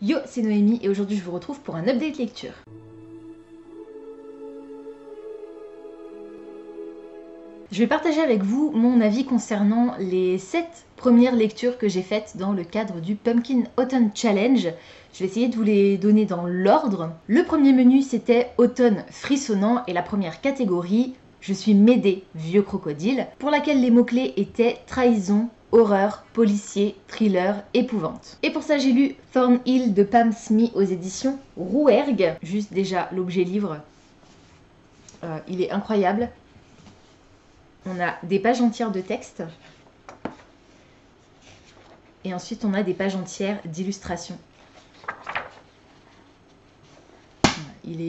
Yo, c'est Noémie et aujourd'hui je vous retrouve pour un update lecture. Je vais partager avec vous mon avis concernant les 7 premières lectures que j'ai faites dans le cadre du Pumpkin Autumn Challenge. Je vais essayer de vous les donner dans l'ordre. Le premier menu c'était Automne frissonnant et la première catégorie, je suis Médée, vieux crocodile, pour laquelle les mots-clés étaient trahison, horreur, policier, thriller, épouvante. Et pour ça j'ai lu Thornhill de Pam Smith aux éditions Rouergue. Juste déjà l'objet livre, il est incroyable. On a des pages entières de texte. Et ensuite on a des pages entières d'illustrations. Il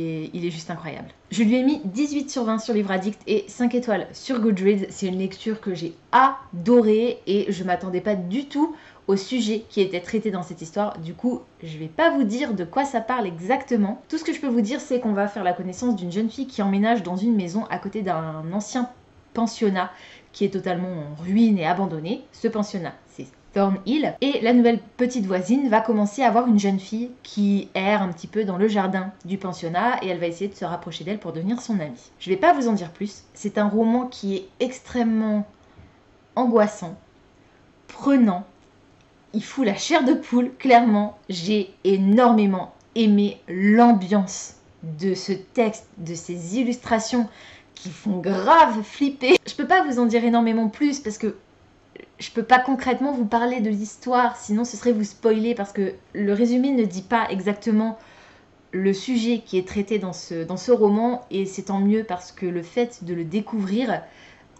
est juste incroyable. Je lui ai mis 18 sur 20 sur Livre Addict et 5 étoiles sur Goodreads. C'est une lecture que j'ai adorée et je m'attendais pas du tout au sujet qui était traité dans cette histoire. Du coup, je vais pas vous dire de quoi ça parle exactement. Tout ce que je peux vous dire, c'est qu'on va faire la connaissance d'une jeune fille qui emménage dans une maison à côté d'un ancien pensionnat qui est totalement en ruine et abandonné. Ce pensionnat, c'est Thornhill. Et la nouvelle petite voisine va commencer à avoir une jeune fille qui erre un petit peu dans le jardin du pensionnat et elle va essayer de se rapprocher d'elle pour devenir son amie. Je vais pas vous en dire plus. C'est un roman qui est extrêmement angoissant, prenant. Il fout la chair de poule, clairement. J'ai énormément aimé l'ambiance de ce texte, de ces illustrations qui font grave flipper. Je peux pas vous en dire énormément plus parce que je peux pas concrètement vous parler de l'histoire, sinon ce serait vous spoiler parce que le résumé ne dit pas exactement le sujet qui est traité dans ce roman et c'est tant mieux parce que le fait de le découvrir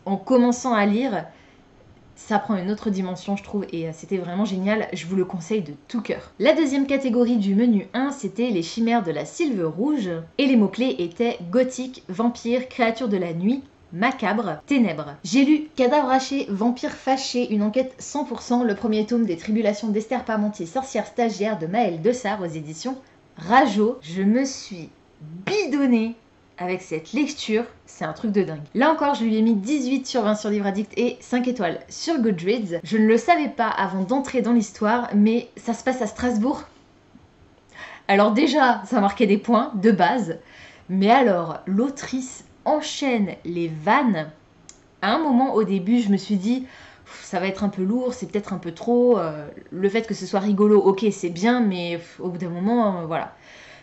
en commençant à lire, ça prend une autre dimension je trouve et c'était vraiment génial, je vous le conseille de tout cœur. La deuxième catégorie du menu 1 c'était les chimères de la Sylve Rouge et les mots-clés étaient gothique, vampire, créature de la nuit, macabre, ténèbres. J'ai lu Cadavre haché, vampire fâché, une enquête 100%, le premier tome des tribulations d'Esther Parmentier, sorcière stagiaire de Maëlle Dessart aux éditions Rajo. Je me suis bidonnée avec cette lecture, c'est un truc de dingue. Là encore, je lui ai mis 18 sur 20 sur Livre Addict et 5 étoiles sur Goodreads. Je ne le savais pas avant d'entrer dans l'histoire, mais ça se passe à Strasbourg. Alors déjà, ça marquait des points de base, mais alors l'autrice enchaîne les vannes. À un moment au début, je me suis dit, ça va être un peu lourd, c'est peut-être un peu trop. Le fait que ce soit rigolo, ok, c'est bien, mais au bout d'un moment, voilà.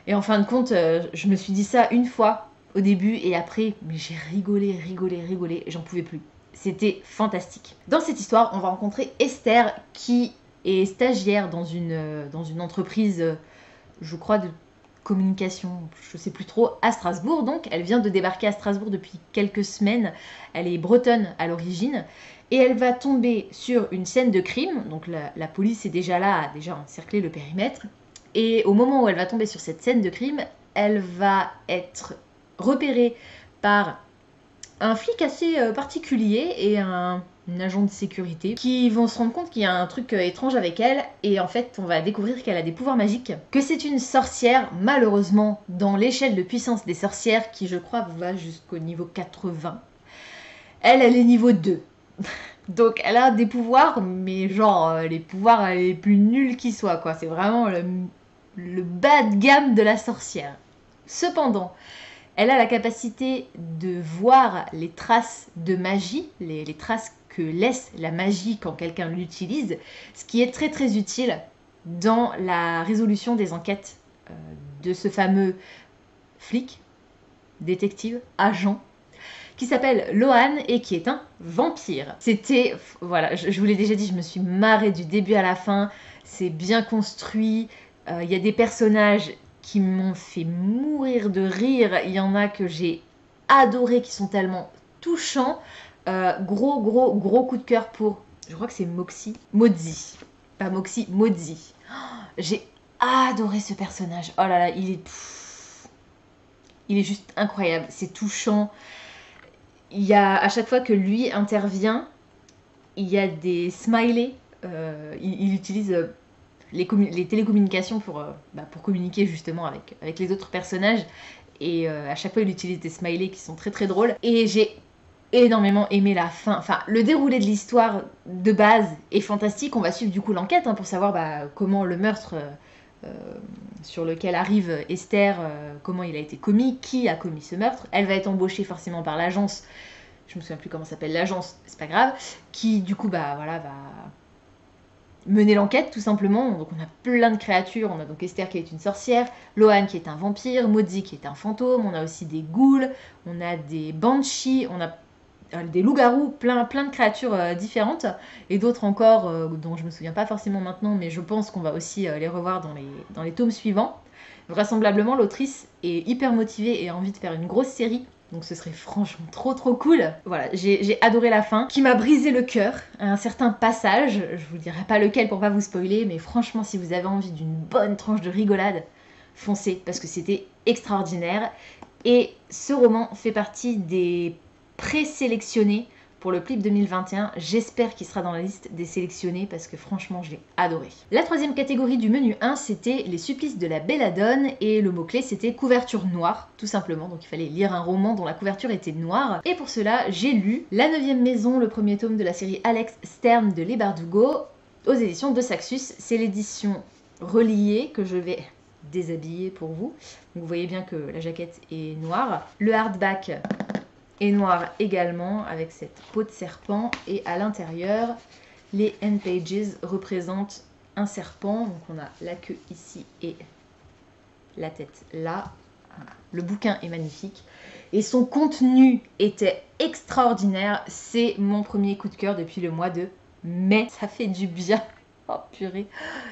Et en fin de compte, je me suis dit ça une fois au début et après, mais j'ai rigolé, j'en pouvais plus. C'était fantastique. Dans cette histoire, on va rencontrer Esther qui est stagiaire dans une entreprise, je crois, de communication, je sais plus trop, à Strasbourg. Donc, elle vient de débarquer à Strasbourg depuis quelques semaines. Elle est bretonne à l'origine. Et elle va tomber sur une scène de crime. Donc, la police est déjà là, a déjà encerclé le périmètre. Et au moment où elle va tomber sur cette scène de crime, elle va être repérée par un flic assez particulier et un agent de sécurité qui vont se rendre compte qu'il y a un truc étrange avec elle et en fait on va découvrir qu'elle a des pouvoirs magiques, que c'est une sorcière malheureusement dans l'échelle de puissance des sorcières qui je crois va jusqu'au niveau 80. Elle est niveau 2. Donc elle a des pouvoirs mais genre les pouvoirs les plus nuls qui soient quoi, c'est vraiment le bas de gamme de la sorcière. Cependant, elle a la capacité de voir les traces de magie, les traces que laisse la magie quand quelqu'un l'utilise, ce qui est très très utile dans la résolution des enquêtes de ce fameux flic, détective, agent, qui s'appelle Lohan et qui est un vampire. C'était, voilà, je vous l'ai déjà dit, je me suis marrée du début à la fin, c'est bien construit, il y a des personnages qui m'ont fait mourir de rire. Il y en a que j'ai adoré, qui sont tellement touchants. Gros coup de cœur pour, je crois que c'est Mozi. Pas Moxie, Mozi. J'ai adoré ce personnage. Oh là là, il est juste incroyable. C'est touchant. Il y a, à chaque fois que lui intervient, il y a des smileys. Il utilise les télécommunications pour communiquer justement avec les autres personnages et à chaque fois il utilise des smileys qui sont très très drôles et j'ai énormément aimé la fin, enfin le déroulé de l'histoire de base est fantastique. On va suivre du coup l'enquête pour savoir comment le meurtre sur lequel arrive Esther, comment il a été commis, qui a commis ce meurtre. Elle va être embauchée forcément par l'agence, je me souviens plus comment s'appelle l'agence, c'est pas grave, qui du coup bah voilà va mener l'enquête tout simplement. Donc on a plein de créatures, on a donc Esther qui est une sorcière, Lohan qui est un vampire, Maudit qui est un fantôme, on a aussi des ghouls, on a des banshees, on a des loups-garous, plein de créatures différentes, et d'autres encore dont je me souviens pas forcément maintenant, mais je pense qu'on va aussi les revoir dans les tomes suivants. Vraisemblablement, l'autrice est hyper motivée et a envie de faire une grosse série, donc ce serait franchement trop cool. Voilà, j'ai adoré la fin, qui m'a brisé le cœur à un certain passage, je vous dirai pas lequel pour pas vous spoiler, mais franchement, si vous avez envie d'une bonne tranche de rigolade, foncez, parce que c'était extraordinaire. Et ce roman fait partie des présélectionné pour le Plip 2021. J'espère qu'il sera dans la liste des sélectionnés parce que franchement, je l'ai adoré. La troisième catégorie du menu 1, c'était les supplices de la belladone et le mot-clé, c'était couverture noire, tout simplement. Donc il fallait lire un roman dont la couverture était noire. Et pour cela, j'ai lu La 9e maison, le premier tome de la série Alex Stern de Les Bardugo aux éditions de Saxus. C'est l'édition reliée que je vais déshabiller pour vous. Donc vous voyez bien que la jaquette est noire. Le hardback et noir également, avec cette peau de serpent, et à l'intérieur, les end pages représentent un serpent, donc on a la queue ici et la tête là. Le bouquin est magnifique, et son contenu était extraordinaire. C'est mon premier coup de cœur depuis le mois de mai, ça fait du bien. Oh purée,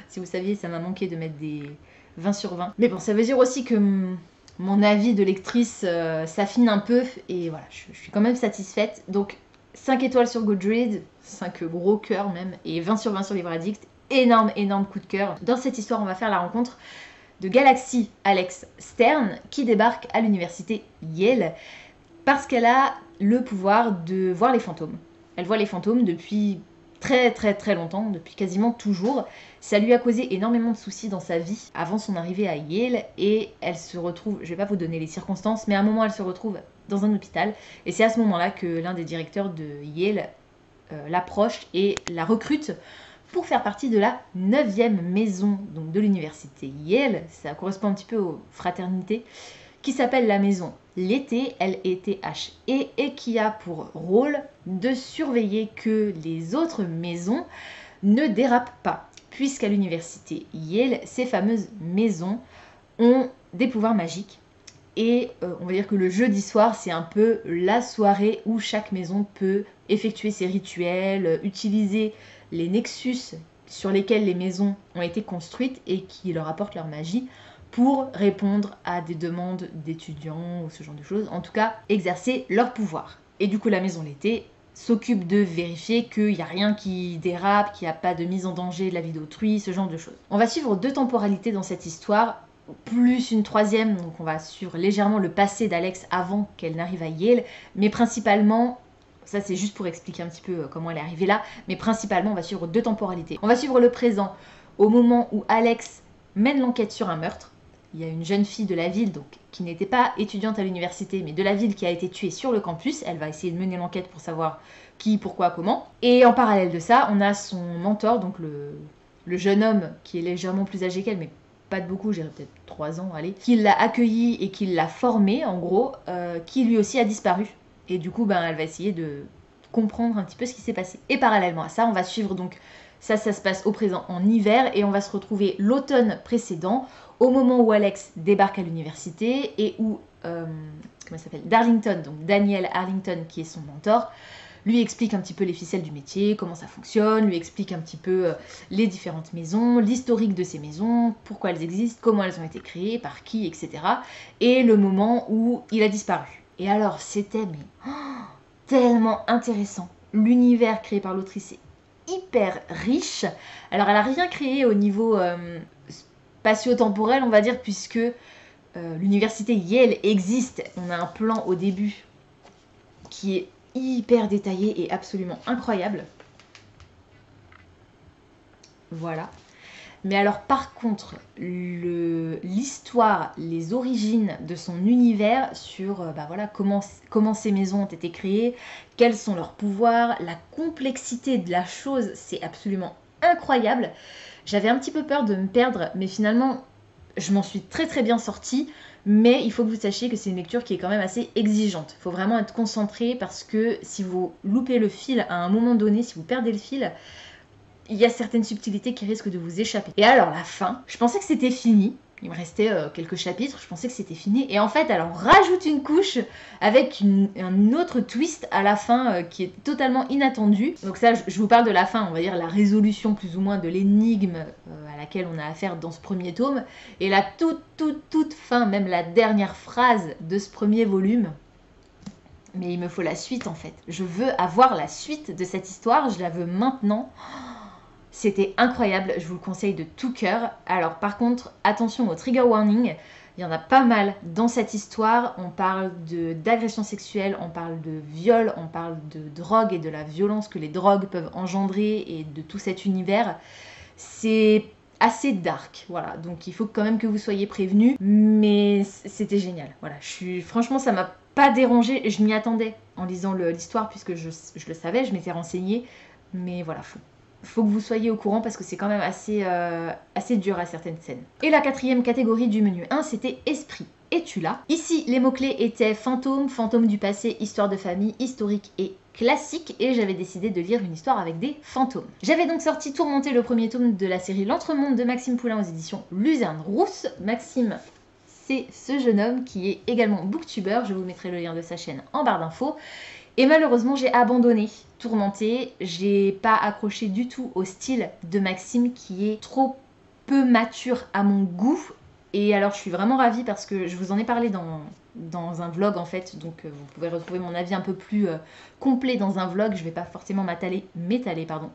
si vous saviez, ça m'a manqué de mettre des 20 sur 20. Mais bon, ça veut dire aussi que mon avis de lectrice s'affine un peu, et voilà, je suis quand même satisfaite. Donc 5 étoiles sur Goodreads, 5 gros cœurs même, et 20 sur 20 sur Livre Addict. Énorme coup de cœur. Dans cette histoire, on va faire la rencontre de Galaxy Alex Stern, qui débarque à l'université Yale, parce qu'elle a le pouvoir de voir les fantômes. Elle voit les fantômes depuis très longtemps, depuis quasiment toujours. Ça lui a causé énormément de soucis dans sa vie avant son arrivée à Yale, et elle se retrouve, je vais pas vous donner les circonstances, mais à un moment elle se retrouve dans un hôpital, et c'est à ce moment-là que l'un des directeurs de Yale l'approche et la recrute pour faire partie de la 9e maison donc de l'université Yale. Ça correspond un petit peu aux fraternités, qui s'appelle la maison L'été, L-E-T-H-E, et qui a pour rôle de surveiller que les autres maisons ne dérapent pas, puisqu'à l'université Yale, ces fameuses maisons ont des pouvoirs magiques. Et on va dire que le jeudi soir, c'est un peu la soirée où chaque maison peut effectuer ses rituels, utiliser les nexus sur lesquels les maisons ont été construites et qui leur apportent leur magie pour répondre à des demandes d'étudiants ou ce genre de choses. En tout cas, exercer leur pouvoir. Et du coup, la maison L'été s'occupe de vérifier qu'il n'y a rien qui dérape, qu'il n'y a pas de mise en danger de la vie d'autrui, ce genre de choses. On va suivre 2 temporalités dans cette histoire, plus une 3e, donc on va suivre légèrement le passé d'Alex avant qu'elle n'arrive à Yale, mais principalement, ça c'est juste pour expliquer un petit peu comment elle est arrivée là, mais principalement on va suivre 2 temporalités. On va suivre le présent au moment où Alex mène l'enquête sur un meurtre. Il y a une jeune fille de la ville, donc qui n'était pas étudiante à l'université, mais de la ville, qui a été tuée sur le campus. Elle va essayer de mener l'enquête pour savoir qui, pourquoi, comment. Et en parallèle de ça, on a son mentor, donc le jeune homme qui est légèrement plus âgé qu'elle, mais pas de beaucoup, j'ai peut-être 3 ans, allez, qui l'a accueilli et qui l'a formé, en gros, qui lui aussi a disparu. Et du coup, elle va essayer de comprendre un petit peu ce qui s'est passé. Et parallèlement à ça, on va suivre donc, ça se passe au présent en hiver, et on va se retrouver l'automne précédent, au moment où Alex débarque à l'université et où comment il s'appelle, Darlington, donc Daniel Arlington, qui est son mentor, lui explique un petit peu les ficelles du métier, comment ça fonctionne, lui explique un petit peu les différentes maisons, l'historique de ces maisons, pourquoi elles existent, comment elles ont été créées, par qui, etc. Et le moment où il a disparu. Et alors, c'était tellement intéressant. L'univers créé par l'autrice est hyper riche. Alors, elle n'a rien créé au niveau spatio-temporel, on va dire, puisque l'université Yale existe. On a un plan au début qui est hyper détaillé et absolument incroyable. Voilà. Mais alors par contre, l'histoire, les origines de son univers sur voilà, comment ces maisons ont été créées, quels sont leurs pouvoirs, la complexité de la chose, c'est absolument incroyable. J'avais un petit peu peur de me perdre, mais finalement, je m'en suis très bien sortie. Mais il faut que vous sachiez que c'est une lecture qui est quand même assez exigeante. Il faut vraiment être concentré parce que si vous loupez le fil à un moment donné, si vous perdez le fil, il y a certaines subtilités qui risquent de vous échapper. Et alors la fin, je pensais que c'était fini. Il me restait quelques chapitres, je pensais que c'était fini. Et en fait, elle en rajoute une couche avec un autre twist à la fin qui est totalement inattendu. Donc ça, je vous parle de la fin, on va dire la résolution plus ou moins de l'énigme à laquelle on a affaire dans ce premier tome. Et la toute fin, même la dernière phrase de ce premier volume. Mais il me faut la suite en fait. Je veux avoir la suite de cette histoire, je la veux maintenant. C'était incroyable, je vous le conseille de tout cœur. Alors par contre, attention au trigger warning, il y en a pas mal dans cette histoire. On parle d'agression sexuelle, on parle de viol, on parle de drogue et de la violence que les drogues peuvent engendrer et de tout cet univers. C'est assez dark, voilà. Donc il faut quand même que vous soyez prévenus, mais c'était génial. Voilà, franchement, ça m'a pas dérangé, je m'y attendais en lisant l'histoire puisque je le savais, je m'étais renseignée, mais voilà, faut que vous soyez au courant parce que c'est quand même assez dur à certaines scènes. Et la quatrième catégorie du menu 1, c'était esprit. Es-tu là? Ici, les mots-clés étaient fantôme, fantôme du passé, histoire de famille, historique et classique, et j'avais décidé de lire une histoire avec des fantômes. J'avais donc sorti Tourmenté, le premier tome de la série L'Entremonde de Maxime Poulain aux éditions Luzerne Rousse. Maxime, c'est ce jeune homme qui est également booktuber, je vous mettrai le lien de sa chaîne en barre d'infos. Et malheureusement, j'ai abandonné Tourmenté. J'ai pas accroché du tout au style de Maxime qui est trop peu mature à mon goût. Et alors, je suis vraiment ravie parce que je vous en ai parlé dans un vlog en fait. Donc, vous pouvez retrouver mon avis un peu plus complet dans un vlog. Je vais pas forcément m'étaler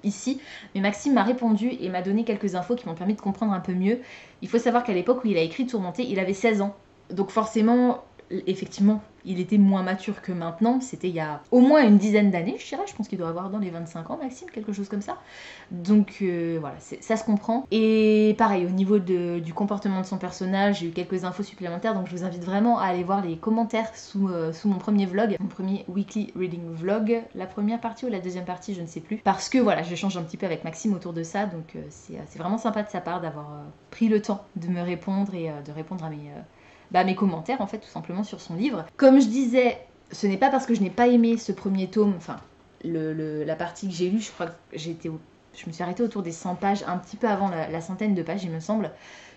ici. Mais Maxime m'a répondu et m'a donné quelques infos qui m'ont permis de comprendre un peu mieux. Il faut savoir qu'à l'époque où il a écrit Tourmenté, il avait 16 ans. Donc forcément, effectivement, il était moins mature que maintenant. C'était il y a au moins une dizaine d'années, je dirais. Je pense qu'il doit avoir dans les 25 ans, Maxime, quelque chose comme ça. Donc voilà, ça se comprend. Et pareil, au niveau du comportement de son personnage, j'ai eu quelques infos supplémentaires. Donc je vous invite vraiment à aller voir les commentaires sous mon premier vlog, mon premier weekly reading vlog. La première partie ou la deuxième partie, je ne sais plus. Parce que voilà, j'échange un petit peu avec Maxime autour de ça. Donc c'est vraiment sympa de sa part d'avoir pris le temps de me répondre et de répondre à mes commentaires en fait tout simplement sur son livre. Comme je disais, ce n'est pas parce que je n'ai pas aimé ce premier tome, enfin la partie que j'ai lue, je crois que je me suis arrêtée autour des 100 pages, un petit peu avant la centaine de pages il me semble,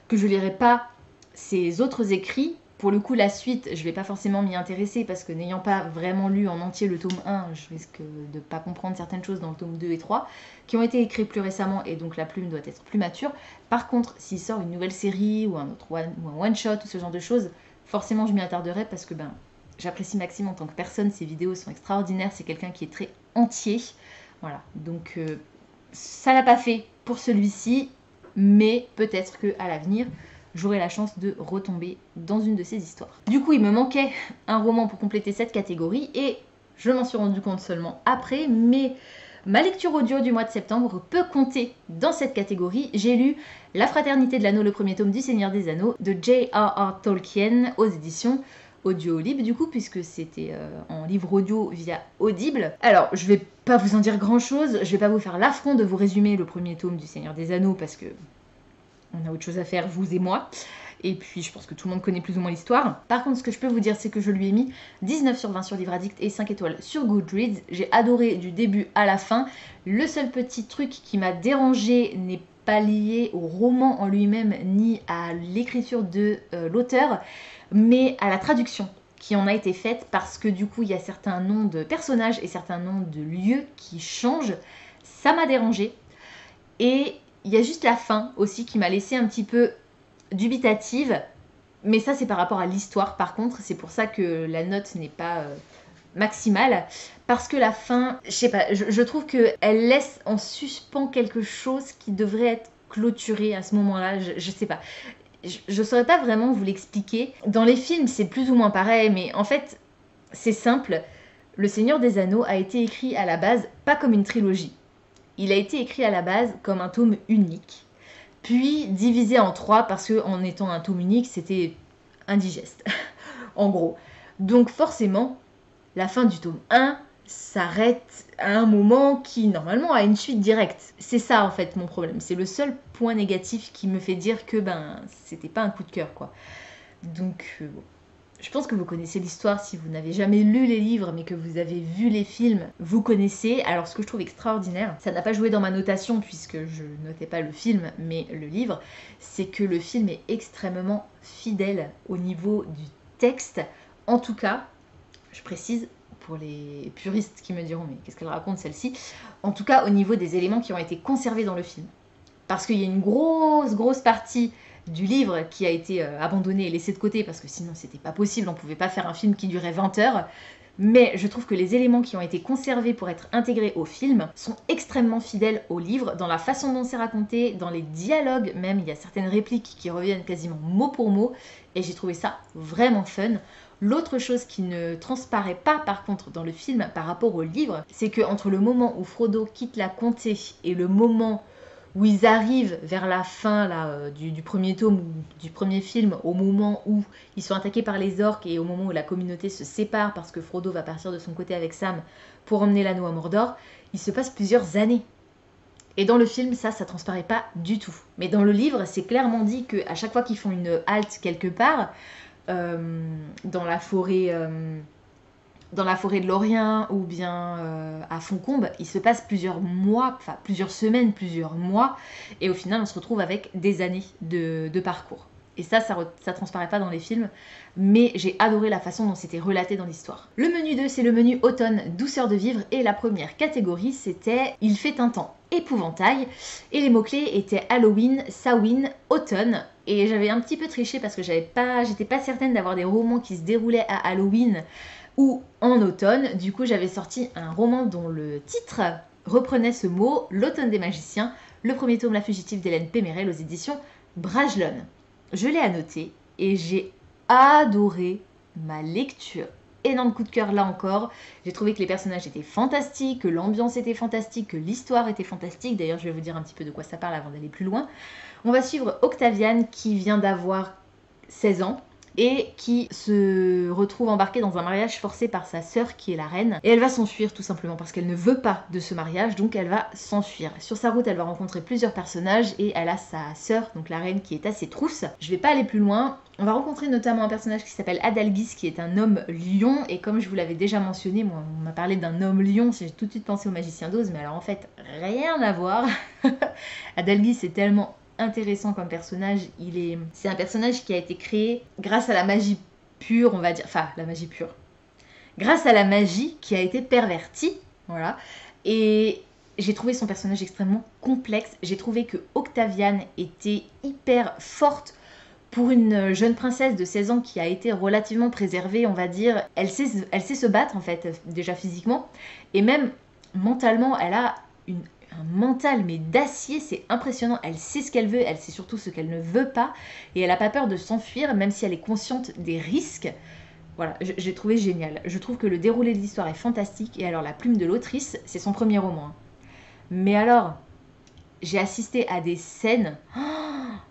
que je lirai pas ses autres écrits. Pour le coup, la suite, je vais pas forcément m'y intéresser parce que n'ayant pas vraiment lu en entier le tome 1, je risque de pas comprendre certaines choses dans le tome 2 et 3 qui ont été écrits plus récemment et donc la plume doit être plus mature. Par contre, s'il sort une nouvelle série ou un one-shot ou ce genre de choses, forcément je m'y attarderai parce que j'apprécie Maxime en tant que personne, ses vidéos sont extraordinaires, c'est quelqu'un qui est très entier. Voilà, donc ça l'a pas fait pour celui-ci, mais peut-être qu'à l'avenir, j'aurai la chance de retomber dans une de ces histoires. Du coup, il me manquait un roman pour compléter cette catégorie et je m'en suis rendu compte seulement après, mais ma lecture audio du mois de septembre peut compter dans cette catégorie. J'ai lu La Fraternité de l'Anneau, le premier tome du Seigneur des Anneaux de J.R.R. Tolkien aux éditions Audiolib du coup, puisque c'était en livre audio via Audible. Alors, je vais pas vous en dire grand chose, je vais pas vous faire l'affront de vous résumer le premier tome du Seigneur des Anneaux parce que on a autre chose à faire, vous et moi. Et puis, je pense que tout le monde connaît plus ou moins l'histoire. Par contre, ce que je peux vous dire, c'est que je lui ai mis 19 sur 20 sur Livre Addict et 5 étoiles sur Goodreads. J'ai adoré du début à la fin. Le seul petit truc qui m'a dérangé n'est pas lié au roman en lui-même, ni à l'écriture de l'auteur, mais à la traduction qui en a été faite, parce que du coup, il y a certains noms de personnages et certains noms de lieux qui changent. Ça m'a dérangé. Et il y a juste la fin aussi qui m'a laissé un petit peu dubitative, mais ça c'est par rapport à l'histoire. Par contre, c'est pour ça que la note n'est pas maximale, parce que la fin, je sais pas, je trouve qu'elle laisse en suspens quelque chose qui devrait être clôturé à ce moment-là, je sais pas. Je saurais pas vraiment vous l'expliquer. Dans les films, c'est plus ou moins pareil, mais en fait, c'est simple. Le Seigneur des Anneaux a été écrit à la base pas comme une trilogie. Il a été écrit à la base comme un tome unique, puis divisé en 3 parce qu'en étant un tome unique, c'était indigeste, en gros. Donc forcément, la fin du tome 1 s'arrête à un moment qui normalement a une suite directe. C'est ça en fait mon problème. C'est le seul point négatif qui me fait dire que c'était pas un coup de cœur quoi. Donc bon. Je pense que vous connaissez l'histoire si vous n'avez jamais lu les livres mais que vous avez vu les films, vous connaissez. Alors ce que je trouve extraordinaire, ça n'a pas joué dans ma notation puisque je notais pas le film mais le livre, c'est que le film est extrêmement fidèle au niveau du texte. En tout cas, je précise pour les puristes qui me diront mais qu'est-ce qu'elle raconte celle-ci, en tout cas au niveau des éléments qui ont été conservés dans le film. Parce qu'il y a une grosse partie du livre qui a été abandonné et laissé de côté parce que sinon c'était pas possible, on pouvait pas faire un film qui durait 20 heures. Mais je trouve que les éléments qui ont été conservés pour être intégrés au film sont extrêmement fidèles au livre, dans la façon dont c'est raconté, dans les dialogues même, il y a certaines répliques qui reviennent quasiment mot pour mot et j'ai trouvé ça vraiment fun. L'autre chose qui ne transparaît pas par contre dans le film par rapport au livre, c'est que entre le moment où Frodo quitte la comté et le moment où ils arrivent vers la fin là, du premier tome, du premier film, au moment où ils sont attaqués par les orques et au moment où la communauté se sépare parce que Frodo va partir de son côté avec Sam pour emmener l'anneau à Mordor, il se passe plusieurs années. Et dans le film, ça transparaît pas du tout. Mais dans le livre, c'est clairement dit qu'à chaque fois qu'ils font une halte quelque part, dans la forêt de Lorien ou bien à Fontcombe, il se passe plusieurs mois, enfin plusieurs semaines, plusieurs mois, et au final on se retrouve avec des années de parcours. Et ça transparaît pas dans les films, mais j'ai adoré la façon dont c'était relaté dans l'histoire. Le menu 2, c'est le menu automne, douceur de vivre, et la première catégorie, c'était il fait un temps épouvantail, et les mots-clés étaient Halloween, Samhain, automne, et j'avais un petit peu triché parce que j'étais pas certaine d'avoir des romans qui se déroulaient à Halloween ou en automne. Du coup, j'avais sorti un roman dont le titre reprenait ce mot, L'automne des magiciens, le premier tome La fugitive d'Hélène Pémerel aux éditions Bragelonne. Je l'ai annoté et j'ai adoré ma lecture. Énorme coup de cœur là encore. J'ai trouvé que les personnages étaient fantastiques, que l'ambiance était fantastique, que l'histoire était fantastique. D'ailleurs, je vais vous dire un petit peu de quoi ça parle avant d'aller plus loin. On va suivre Octaviane qui vient d'avoir 16 ans et qui se retrouve embarquée dans un mariage forcé par sa sœur qui est la reine. Et elle va s'enfuir tout simplement parce qu'elle ne veut pas de ce mariage, donc elle va s'enfuir. Sur sa route, elle va rencontrer plusieurs personnages et elle a sa sœur, donc la reine, qui est à ses trousses. Je vais pas aller plus loin. On va rencontrer notamment un personnage qui s'appelle Adalgis, qui est un homme lion, et comme je vous l'avais déjà mentionné, moi on m'a parlé d'un homme lion, j'ai tout de suite pensé au magicien d'Oz, mais alors en fait, rien à voir. Adalgis est tellement intéressant comme personnage, c'est un personnage qui a été créé grâce à la magie pure, on va dire, enfin la magie pure, grâce à la magie qui a été pervertie, voilà, et j'ai trouvé son personnage extrêmement complexe. J'ai trouvé que Octaviane était hyper forte pour une jeune princesse de 16 ans qui a été relativement préservée, on va dire. Elle sait se battre en fait, déjà physiquement, et même mentalement, elle a un mental mais d'acier, c'est impressionnant. Elle sait ce qu'elle veut, elle sait surtout ce qu'elle ne veut pas, et elle n'a pas peur de s'enfuir, même si elle est consciente des risques. Voilà, j'ai trouvé génial. Je trouve que le déroulé de l'histoire est fantastique, et alors la plume de l'autrice, c'est son premier roman. Mais alors, j'ai assisté à des scènes,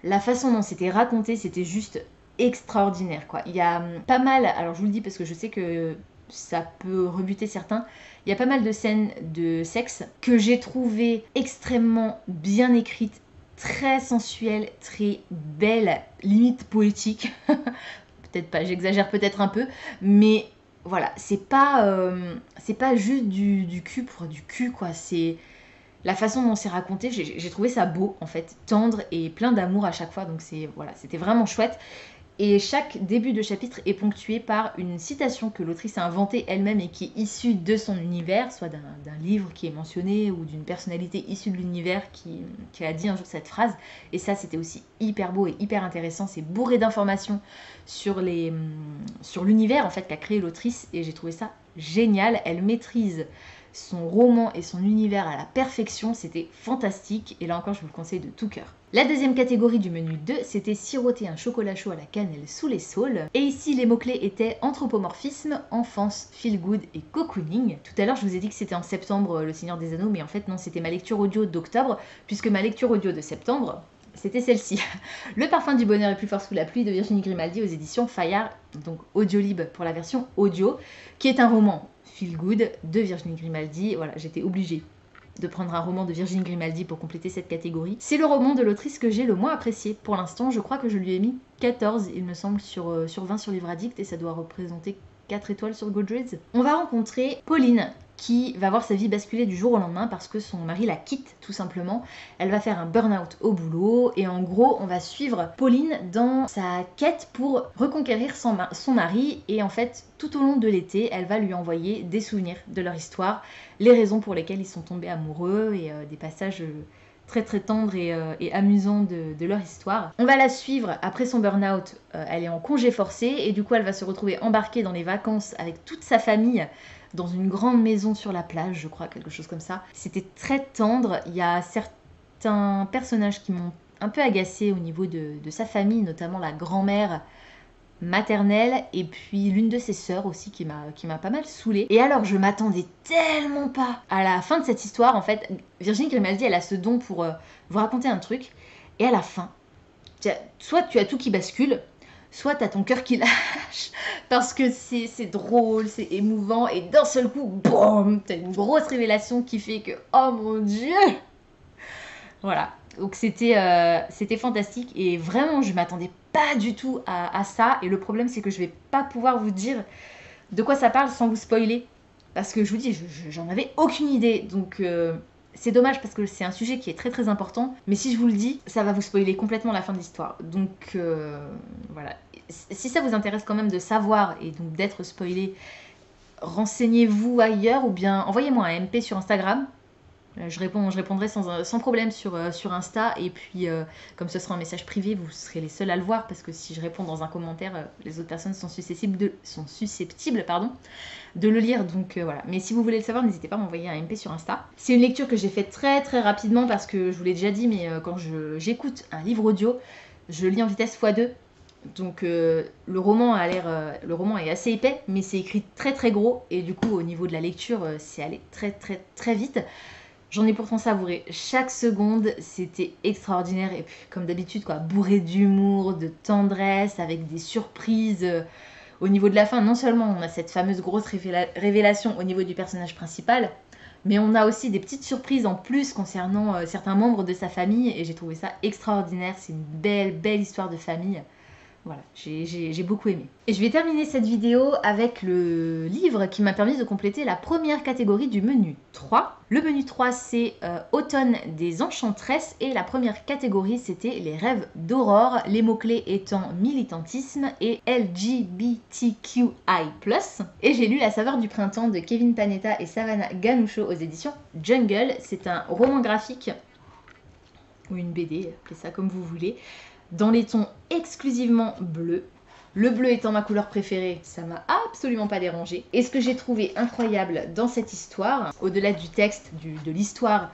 la façon dont c'était raconté, c'était juste extraordinaire, quoi. Il y a pas mal, alors je vous le dis parce que je sais que ça peut rebuter certains, il y a pas mal de scènes de sexe que j'ai trouvées extrêmement bien écrites, très sensuelles, très belles, limite poétiques. Peut-être pas, j'exagère peut-être un peu, mais voilà, c'est pas juste du cul pour du cul, quoi. C'est la façon dont c'est raconté, j'ai trouvé ça beau en fait, tendre et plein d'amour à chaque fois, donc c'était vraiment chouette. Et chaque début de chapitre est ponctué par une citation que l'autrice a inventée elle-même et qui est issue de son univers, soit d'un livre qui est mentionné ou d'une personnalité issue de l'univers qui a dit un jour cette phrase. Et ça, c'était aussi hyper beau et hyper intéressant. C'est bourré d'informations sur l'univers en fait qu'a créé l'autrice, et j'ai trouvé ça génial. Elle maîtrise son roman et son univers à la perfection, c'était fantastique, et là encore je vous le conseille de tout cœur. La deuxième catégorie du menu 2, c'était siroter un chocolat chaud à la cannelle sous les saules, et ici les mots-clés étaient anthropomorphisme, enfance, feel good et cocooning. Tout à l'heure je vous ai dit que c'était en septembre Le Seigneur des Anneaux, mais en fait non, c'était ma lecture audio d'octobre, puisque ma lecture audio de septembre, c'était celle-ci. Le parfum du bonheur est plus fort sous la pluie de Virginie Grimaldi aux éditions Fayard, donc Audiolib pour la version audio, qui est un roman feel good de Virginie Grimaldi. Voilà, j'étais obligée de prendre un roman de Virginie Grimaldi pour compléter cette catégorie. C'est le roman de l'autrice que j'ai le moins apprécié. Pour l'instant, je crois que je lui ai mis 14, il me semble, sur 20 sur Livre Addict, et ça doit représenter 4 étoiles sur Goodreads. On va rencontrer Pauline, qui va voir sa vie basculer du jour au lendemain parce que son mari la quitte tout simplement. Elle va faire un burn-out au boulot et en gros on va suivre Pauline dans sa quête pour reconquérir son mari, et en fait tout au long de l'été elle va lui envoyer des souvenirs de leur histoire, les raisons pour lesquelles ils sont tombés amoureux et des passages très très tendres et amusants de leur histoire. On va la suivre après son burn-out, elle est en congé forcé et du coup elle va se retrouver embarquée dans les vacances avec toute sa famille dans une grande maison sur la plage, je crois, quelque chose comme ça. C'était très tendre, il y a certains personnages qui m'ont un peu agacée au niveau de sa famille, notamment la grand-mère maternelle et puis l'une de ses sœurs aussi qui m'a pas mal saoulée. Et alors je m'attendais tellement pas à la fin de cette histoire. En fait, Virginie Grimaldi elle a ce don pour vous raconter un truc et à la fin, soit tu as tout qui bascule, soit t'as ton cœur qui lâche, parce que c'est drôle, c'est émouvant, et d'un seul coup, boum, t'as une grosse révélation qui fait que, oh mon Dieu. Voilà, donc c'était fantastique, et vraiment, je m'attendais pas du tout à ça, et le problème, c'est que je vais pas pouvoir vous dire de quoi ça parle sans vous spoiler, parce que je vous dis, j'en avais aucune idée, donc... c'est dommage parce que c'est un sujet qui est très très important, mais si je vous le dis, ça va vous spoiler complètement la fin de l'histoire. Donc voilà, si ça vous intéresse quand même de savoir et donc d'être spoilé, renseignez-vous ailleurs ou bien envoyez-moi un MP sur Instagram. Je répondrai sans problème sur Insta, et puis comme ce sera un message privé, vous serez les seuls à le voir parce que si je réponds dans un commentaire, les autres personnes sont susceptibles de le lire, donc voilà. Mais si vous voulez le savoir, n'hésitez pas à m'envoyer un MP sur Insta. C'est une lecture que j'ai faite très très rapidement parce que je vous l'ai déjà dit, mais quand j'écoute un livre audio, je lis en vitesse x2. Donc le roman est assez épais, mais c'est écrit très très gros, et du coup au niveau de la lecture, c'est allé très très très vite. J'en ai pourtant savouré chaque seconde, c'était extraordinaire, et puis comme d'habitude quoi, bourré d'humour, de tendresse, avec des surprises. Au niveau de la fin, non seulement on a cette fameuse grosse révélation au niveau du personnage principal, mais on a aussi des petites surprises en plus concernant certains membres de sa famille, et j'ai trouvé ça extraordinaire. C'est une belle histoire de famille. Voilà, j'ai beaucoup aimé. Et je vais terminer cette vidéo avec le livre qui m'a permis de compléter la première catégorie du menu 3. Le menu 3, c'est Automne des Enchantresses, et la première catégorie, c'était les rêves d'Aurore, les mots-clés étant militantisme et LGBTQI+. Et j'ai lu La saveur du printemps de Kevin Panetta et Savannah Ganucheau aux éditions Jungle. C'est un roman graphique, ou une BD, appelez ça comme vous voulez, dans les tons exclusivement bleus. Le bleu étant ma couleur préférée, ça m'a absolument pas dérangé. Et ce que j'ai trouvé incroyable dans cette histoire, au-delà du texte, de l'histoire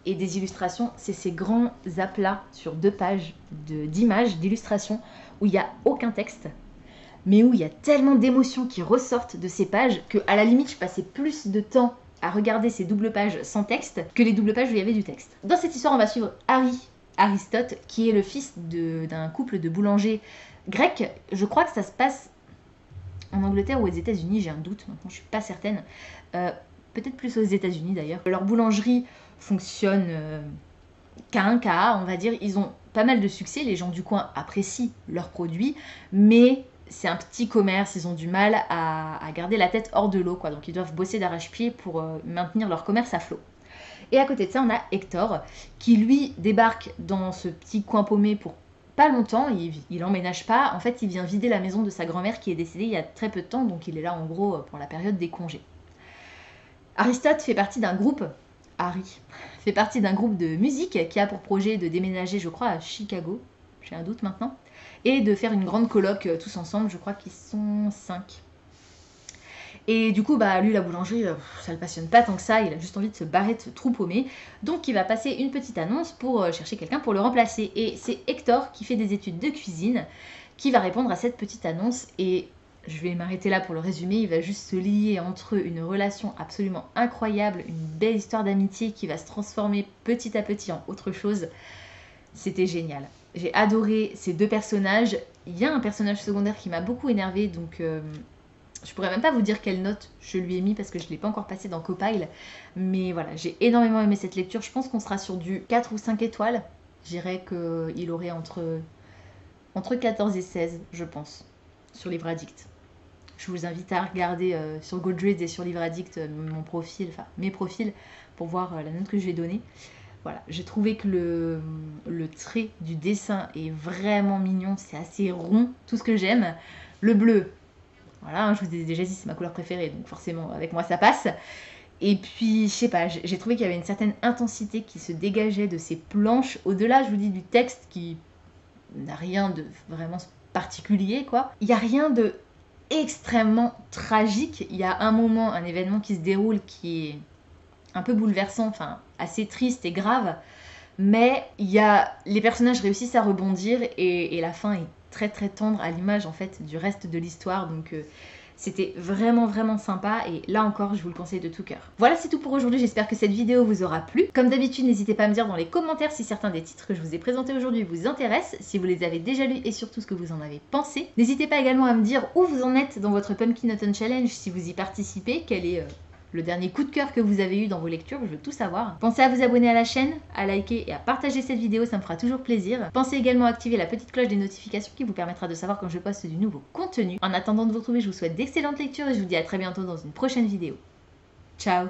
et des illustrations, c'est ces grands aplats sur 2 pages d'images, d'illustrations, où il n'y a aucun texte, mais où il y a tellement d'émotions qui ressortent de ces pages que à la limite je passais plus de temps à regarder ces doubles pages sans texte que les doubles pages où il y avait du texte. Dans cette histoire, on va suivre Aristote, qui est le fils d'un couple de boulangers grecs. Je crois que ça se passe en Angleterre ou aux États-Unis, j'ai un doute, maintenant je suis pas certaine. Peut-être plus aux États-Unis d'ailleurs. Leur boulangerie fonctionne qu'à un cas, on va dire. Ils ont pas mal de succès, les gens du coin apprécient leurs produits, mais c'est un petit commerce, ils ont du mal à garder la tête hors de l'eau, quoi. Donc ils doivent bosser d'arrache-pied pour maintenir leur commerce à flot. Et à côté de ça, on a Hector, qui lui débarque dans ce petit coin paumé pour pas longtemps, il emménage pas, en fait il vient vider la maison de sa grand-mère qui est décédée il y a très peu de temps, donc il est là en gros pour la période des congés. Aristote fait partie d'un groupe, fait partie d'un groupe de musique qui a pour projet de déménager, je crois, à Chicago, j'ai un doute maintenant, et de faire une grande colloque tous ensemble, je crois qu'ils sont 5. Et du coup, lui, la boulangerie, ça le passionne pas tant que ça, il a juste envie de se barrer de ce trou paumé. Donc il va passer une petite annonce pour chercher quelqu'un pour le remplacer. Et c'est Hector, qui fait des études de cuisine, qui va répondre à cette petite annonce. Et je vais m'arrêter là pour le résumer, il va juste se lier entre eux une relation absolument incroyable, une belle histoire d'amitié qui va se transformer petit à petit en autre chose. C'était génial. J'ai adoré ces 2 personnages. Il y a un personnage secondaire qui m'a beaucoup énervée, donc... Je pourrais même pas vous dire quelle note je lui ai mis parce que je ne l'ai pas encore passé dans Copile. Mais voilà, j'ai énormément aimé cette lecture. Je pense qu'on sera sur du 4 ou 5 étoiles. Je dirais qu'il aurait entre 14 et 16, je pense, sur Livre Addict. Je vous invite à regarder sur Goodreads et sur Livre Addict mon profil, enfin mes profils, pour voir la note que je vais donner. Voilà, j'ai trouvé que le trait du dessin est vraiment mignon, c'est assez rond, tout ce que j'aime. Le bleu, voilà, je vous ai déjà dit, c'est ma couleur préférée, donc forcément avec moi ça passe. Et puis, je sais pas, j'ai trouvé qu'il y avait une certaine intensité qui se dégageait de ces planches, au-delà, je vous dis, du texte qui n'a rien de vraiment particulier, quoi. Il n'y a rien de extrêmement tragique. Il y a un moment, un événement qui se déroule qui est un peu bouleversant, enfin assez triste et grave, mais les personnages réussissent à rebondir et la fin est très très tendre à l'image en fait du reste de l'histoire, donc c'était vraiment vraiment sympa et là encore je vous le conseille de tout cœur. Voilà, c'est tout pour aujourd'hui, j'espère que cette vidéo vous aura plu. Comme d'habitude, n'hésitez pas à me dire dans les commentaires si certains des titres que je vous ai présentés aujourd'hui vous intéressent, si vous les avez déjà lus et surtout ce que vous en avez pensé. N'hésitez pas également à me dire où vous en êtes dans votre Pumpkin Autumn Challenge, si vous y participez, quel est le dernier coup de cœur que vous avez eu dans vos lectures, je veux tout savoir. Pensez à vous abonner à la chaîne, à liker et à partager cette vidéo, ça me fera toujours plaisir. Pensez également à activer la petite cloche des notifications qui vous permettra de savoir quand je poste du nouveau contenu. En attendant de vous retrouver, je vous souhaite d'excellentes lectures et je vous dis à très bientôt dans une prochaine vidéo. Ciao!